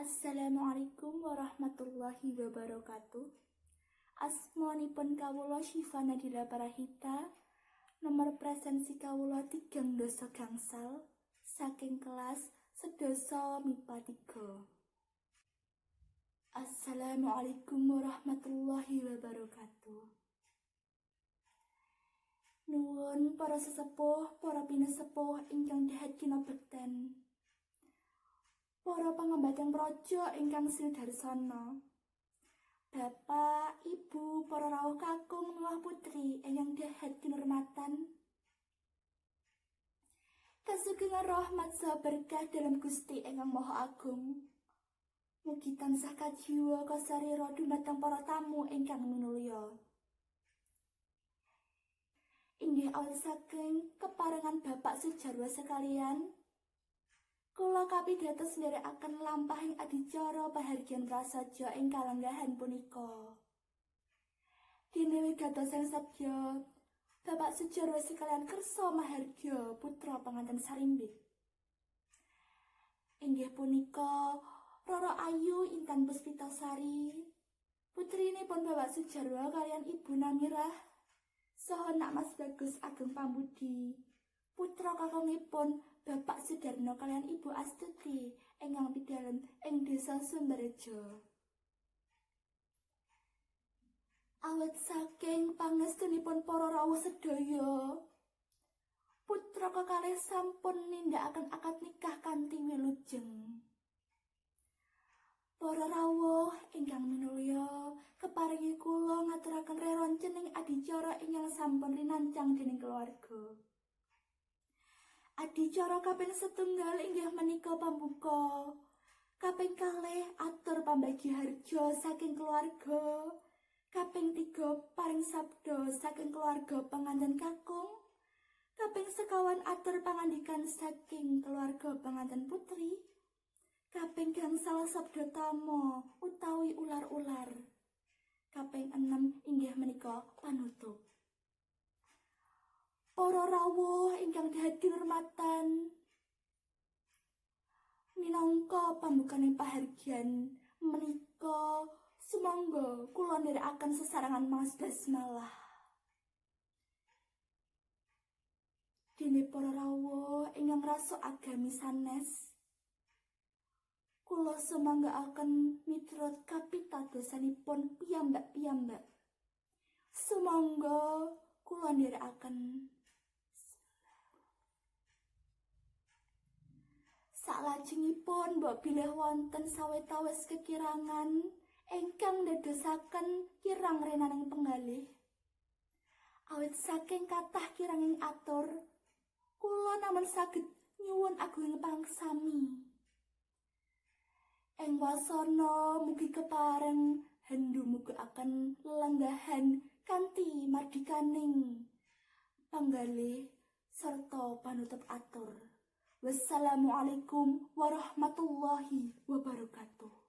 Assalamualaikum warahmatullahi wabarakatuh. Asmanipun kawula Syifa Nadila Parahita. Nomor presensi kawula 3 doso gangsal saking kelas sedasa MIPA 3. Assalamualaikum warahmatullahi wabarakatuh. Nuwun para sesepuh, para pinesepuh ingkang dahat kinabekten. Para pangembateng praja ingkang sildarsana. Bapak, Ibu, para rawuh kakung miwah putri ingkang dahat kinurmatan. Kasugengan rahmat saha berkah dalam Gusti ingkang Maha Agung. Mugi tansah kajiwa kasarira dumateng para tamu ingkang minulya. Inggih awit saking keparengan Bapak sejarwa sekalian, kula kapidatos nderekaken lampahing adicara pahargyan prasaja ing kalenggahan punika. Dene wigatosing sadya Bapak sejarwa sekalian kersa mahargya putra panganten sarimbit. Inggih punika Roro Ayu Intan Puspitasari, putrinipun Bapak sejarwa kalian Ibu Namirah, saha Nak Mas Bagus Ageng Pambudi, putra kakungipun Bapak Sudarno kalian Ibu Astuti ingkang pidalem ing Desa Sumberjo. Awit saking pangestunipun para rawuh sedaya, putra kekalih sampun nindakaken akad nikah kanthi wilujeng. Para rawuh ingkang minulya, keparingi kula ngaturaken reroncen ing adicara ingkang sampun rinancang dening keluarga. Adicara kaping setunggal inggih menika pambuka. Kaping kalih atur pambagi harja saking keluarga. Kaping 3 paring sabda saking keluarga pengantin kakung. Kaping sekawan atur pangandikan saking keluarga pengantin putri. Kaping gangsal sabda tama utawi ular-ular. Kaping 6 inggih menika panutup. Para rawuh ingkang dahat kinurmatan, minangka pambukaning pahargyan menika sumangga kula nderekaken sesarengan maos basmalah. Dene para rawuh ingkang raso agami sanes, kula sumanggaaken miturut kapitadosanipun piyambak-piyambak. Sumangga kula nderekaken. Salajengipun mbok bilih wonten sawetawis kekirangan ingkang ndadosaken kirang renaning penggalih. Awit saking kathah kiranging atur, kula namung saged nyuwun agunging pangsami. Ing wasana mugi kepareng hendu mugaken lelenggahan kanthi mardikaning panggalih serta panutup atur. Wassalamualaikum warahmatullahi wabarakatuh.